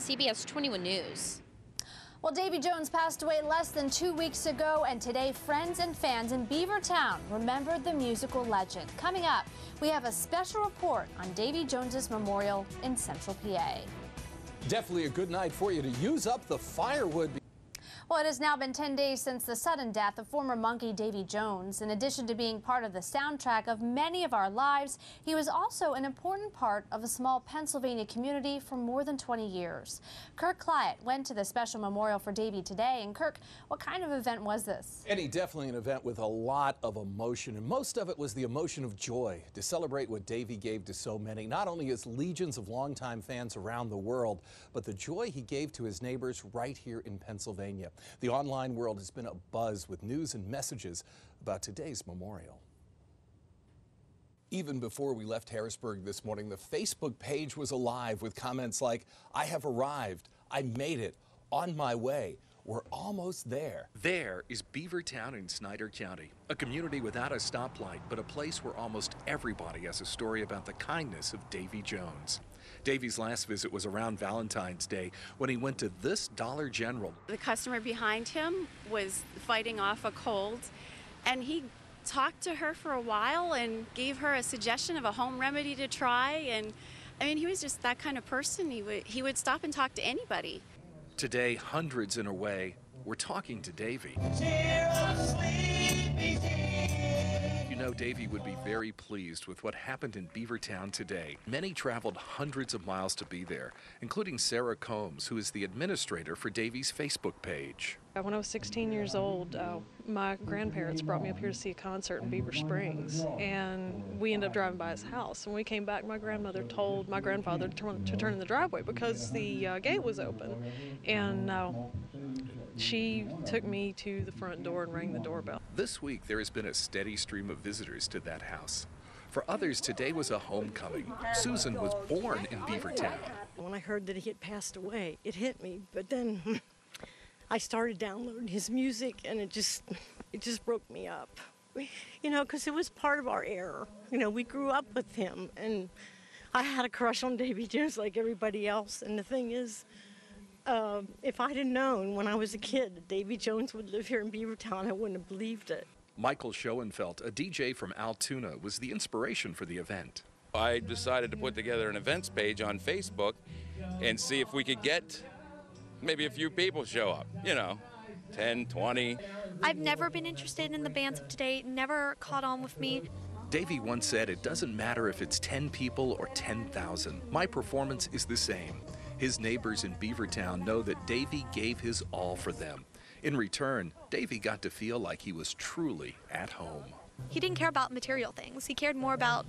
CBS 21 News. Well, Davy Jones passed away less than 2 weeks ago, and today friends and fans in Beavertown remembered the musical legend. Coming up, we have a special report on Davy Jones's memorial in Central PA. Definitely a good night for you to use up the firewood. Well, it has now been 10 days since the sudden death of former Monkey Davy Jones. In addition to being part of the soundtrack of many of our lives, he was also an important part of a small Pennsylvania community for more than 20 years. Kirk Clyatt went to the special memorial for Davy today. And Kirk, what kind of event was this? Eddie, definitely an event with a lot of emotion, and most of it was the emotion of joy to celebrate what Davy gave to so many, not only his legions of longtime fans around the world, but the joy he gave to his neighbors right here in Pennsylvania. The online world has been abuzz with news and messages about today's memorial. Even before we left Harrisburg this morning, the Facebook page was alive with comments like, "I have arrived, I made it, on my way, we're almost there." There is Beavertown in Snyder County, a community without a stoplight, but a place where almost everybody has a story about the kindness of Davy Jones. Davy's last visit was around Valentine's Day when he went to this Dollar General. The customer behind him was fighting off a cold, and he talked to her for a while and gave her a suggestion of a home remedy to try. And I mean, he was just that kind of person. He would stop and talk to anybody. Today, hundreds in a way were talking to Davy. You know, Davy would be very pleased with what happened in Beavertown today. Many traveled hundreds of miles to be there, including Sarah Combs, who is the administrator for Davy's Facebook page. When I was 16 years old, my grandparents brought me up here to see a concert in Beaver Springs, and we ended up driving by his house. When we came back, my grandmother told my grandfather to turn in the driveway because the gate was open, and she took me to the front door and rang the doorbell. This week, there has been a steady stream of visitors to that house. For others, today was a homecoming. Susan was born in Beavertown. When I heard that he had passed away, it hit me, but then I started downloading his music, and it just broke me up. You know, because it was part of our era. You know, we grew up with him, and I had a crush on Davy Jones like everybody else, and the thing is, if I'd have known when I was a kid that Davy Jones would live here in Beavertown, I wouldn't have believed it. Michael Schoenfeld, a DJ from Altoona, was the inspiration for the event. I decided to put together an events page on Facebook and see if we could get maybe a few people show up, 10, 20. I've never been interested in the bands of today, never caught on with me. Davy once said, "It doesn't matter if it's 10 people or 10,000. My performance is the same." His neighbors in Beavertown know that Davy gave his all for them. In return, Davy got to feel like he was truly at home. He didn't care about material things. He cared more about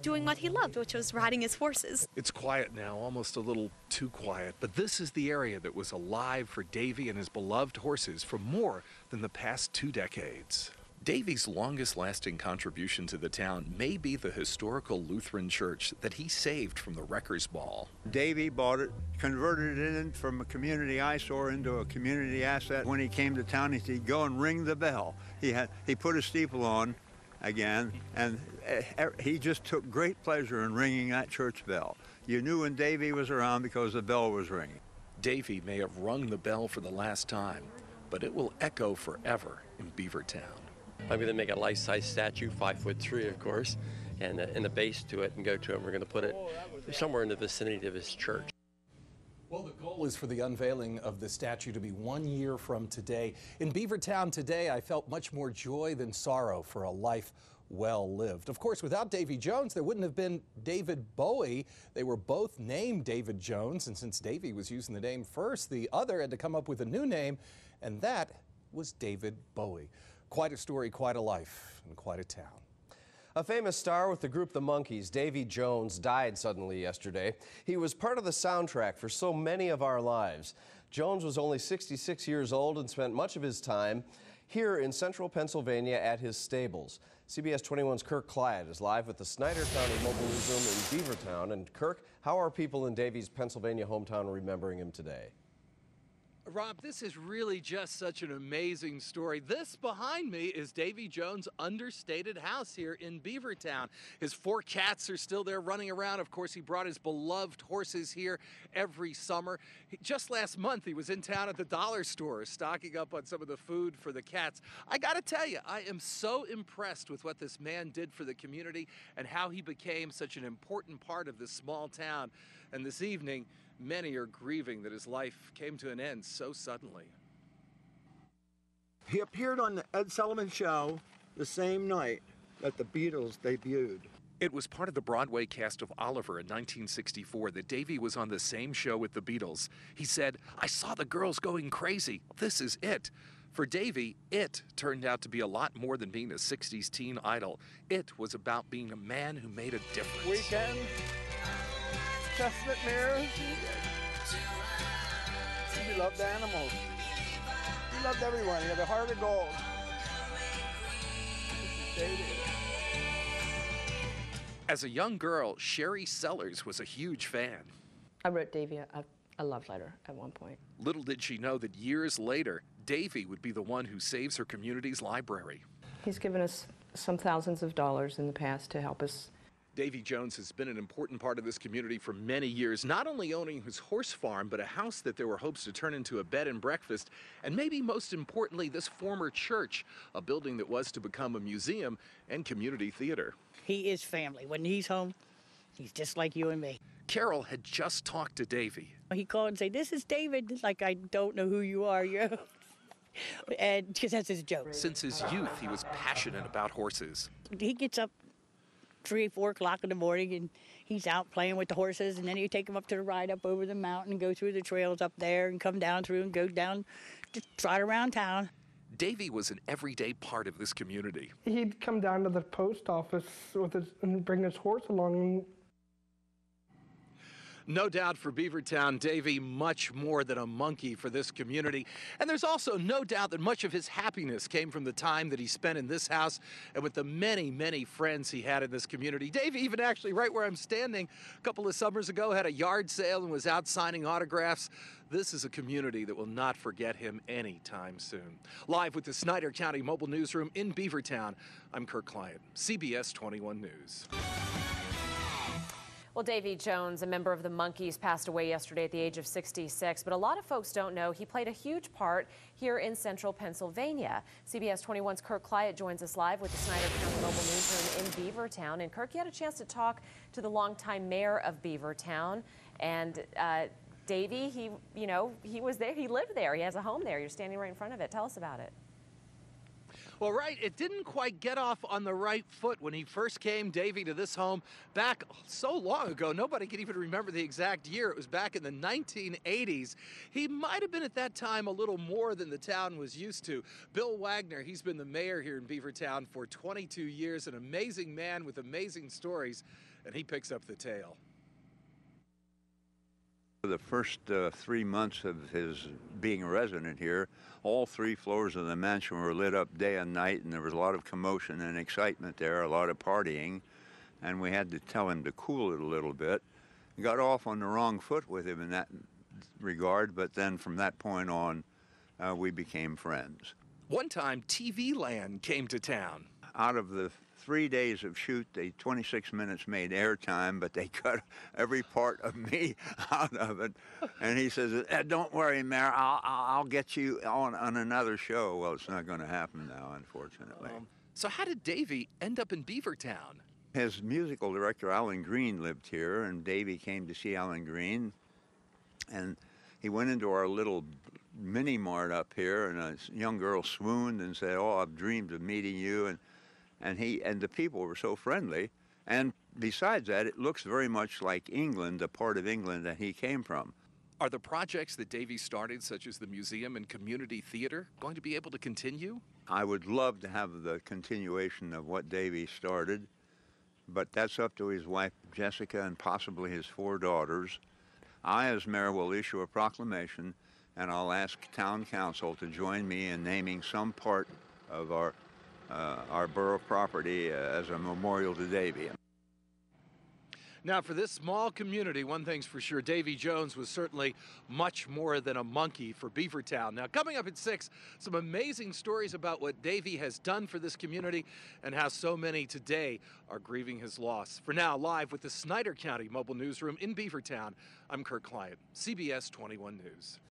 doing what he loved, which was riding his horses. It's quiet now, almost a little too quiet, but this is the area that was alive for Davy and his beloved horses for more than the past 2 decades. Davy's longest-lasting contribution to the town may be the historical Lutheran church that he saved from the Wreckers Ball. Davy bought it, converted it in from a community eyesore into a community asset. When he came to town, he said, "Go and ring the bell." He put a steeple on again, and he just took great pleasure in ringing that church bell. You knew when Davy was around because the bell was ringing. Davy may have rung the bell for the last time, but it will echo forever in Beavertown. I'm going to make a life-size statue, 5'3", of course, and a base to it and go to him. We're going to put it somewhere in the vicinity of his church. Well, the goal is for the unveiling of the statue to be 1 year from today. In Beavertown today, I felt much more joy than sorrow for a life well lived. Of course, without Davy Jones, there wouldn't have been David Bowie. They were both named David Jones, and since Davy was using the name first, the other had to come up with a new name, and that was David Bowie. Quite a story, quite a life, and quite a town. A famous star with the group The Monkees, Davy Jones, died suddenly yesterday. He was part of the soundtrack for so many of our lives. Jones was only 66 years old and spent much of his time here in central Pennsylvania at his stables. CBS 21's Kirk Clyatt is live with the Snyder County Mobile Newsroom in Beavertown. And Kirk, how are people in Davy's Pennsylvania hometown remembering him today? Rob, this is really just such an amazing story. This behind me is Davy Jones' understated house here in Beavertown. His 4 cats are still there running around. Of course, he brought his beloved horses here every summer. Just last month, he was in town at the dollar store stocking up on some of the food for the cats. I gotta tell you, I am so impressed with what this man did for the community and how he became such an important part of this small town. And this evening, many are grieving that his life came to an end so suddenly. He appeared on the Ed Sullivan Show the same night that the Beatles debuted. It was part of the Broadway cast of Oliver in 1964 that Davy was on the same show with the Beatles. He said, "I saw the girls going crazy. This is it." For Davy, it turned out to be a lot more than being a 60s teen idol. It was about being a man who made a difference. Weekend, Chestnut Mirrors. He loved animals. He loved everyone. He had a heart of gold. This is Davy. As a young girl, Sherry Sellers was a huge fan. I wrote Davy a love letter at one point. Little did she know that years later, Davy would be the one who saves her community's library. He's given us some thousands of dollars in the past to help us. Davy Jones has been an important part of this community for many years, not only owning his horse farm, but a house that there were hopes to turn into a bed and breakfast, and maybe most importantly, this former church, a building that was to become a museum and community theater. He is family. When he's home, he's just like you and me. Carol had just talked to Davy. He called and said, "This is David." Like, I don't know who you are, and because that's his joke. Since his youth, he was passionate about horses. He gets up 3 or 4 o'clock in the morning, and he's out playing with the horses, and then you take them up to the ride up over the mountain and go through the trails up there and come down through and go down, just trot around town. Davy was an everyday part of this community. He'd come down to the post office and bring his horse along. No doubt for Beavertown, Davy, much more than a monkey for this community. And there's also no doubt that much of his happiness came from the time that he spent in this house and with the many, many friends he had in this community. Davy even actually, right where I'm standing, a couple of summers ago, had a yard sale and was out signing autographs. This is a community that will not forget him anytime soon. Live with the Snyder County Mobile Newsroom in Beavertown, I'm Kirk Client, CBS 21 News. Well, Davy Jones, a member of the Monkees, passed away yesterday at the age of 66, but a lot of folks don't know he played a huge part here in central Pennsylvania. CBS 21's Kirk Client joins us live with the Snyder County Mobile Newsroom in Beavertown. And Kirk, you had a chance to talk to the longtime mayor of Beavertown, and Davy, he was there, he lived there, he has a home there. You're standing right in front of it. Tell us about it. Well, right, it didn't quite get off on the right foot when he first came, Davy, to this home back so long ago. Nobody can even remember the exact year. It was back in the 1980s. He might have been at that time a little more than the town was used to. Bill Wagner, he's been the mayor here in Beavertown for 22 years, an amazing man with amazing stories, and he picks up the tale. The first 3 months of his being a resident here, all 3 floors of the mansion were lit up day and night, and there was a lot of commotion and excitement there, a lot of partying, and we had to tell him to cool it a little bit. We got off on the wrong foot with him in that regard, but then from that point on, we became friends. One time, TV Land came to town. Out of the 3 days of shoot, they 26 minutes made airtime, but they cut every part of me out of it. And he says, "Don't worry, Mayor, I'll get you on another show." Well, it's not going to happen now, unfortunately. So how did Davy end up in Beavertown? His musical director, Alan Green, lived here, and Davy came to see Alan Green. And he went into our little mini mart up here, and a young girl swooned and said, "Oh, I've dreamed of meeting you." And the people were so friendly. And besides that, it looks very much like England, the part of England that he came from. Are the projects that Davy started, such as the museum and community theater, going to be able to continue? I would love to have the continuation of what Davy started, but that's up to his wife, Jessica, and possibly his 4 daughters. I, as mayor, will issue a proclamation, and I'll ask town council to join me in naming some part of our borough property as a memorial to Davy. Now, for this small community, one thing's for sure, Davy Jones was certainly much more than a monkey for Beavertown. Now, coming up at 6, some amazing stories about what Davy has done for this community and how so many today are grieving his loss. For now, live with the Snyder County Mobile Newsroom in Beavertown, I'm Kurt Client, CBS 21 News.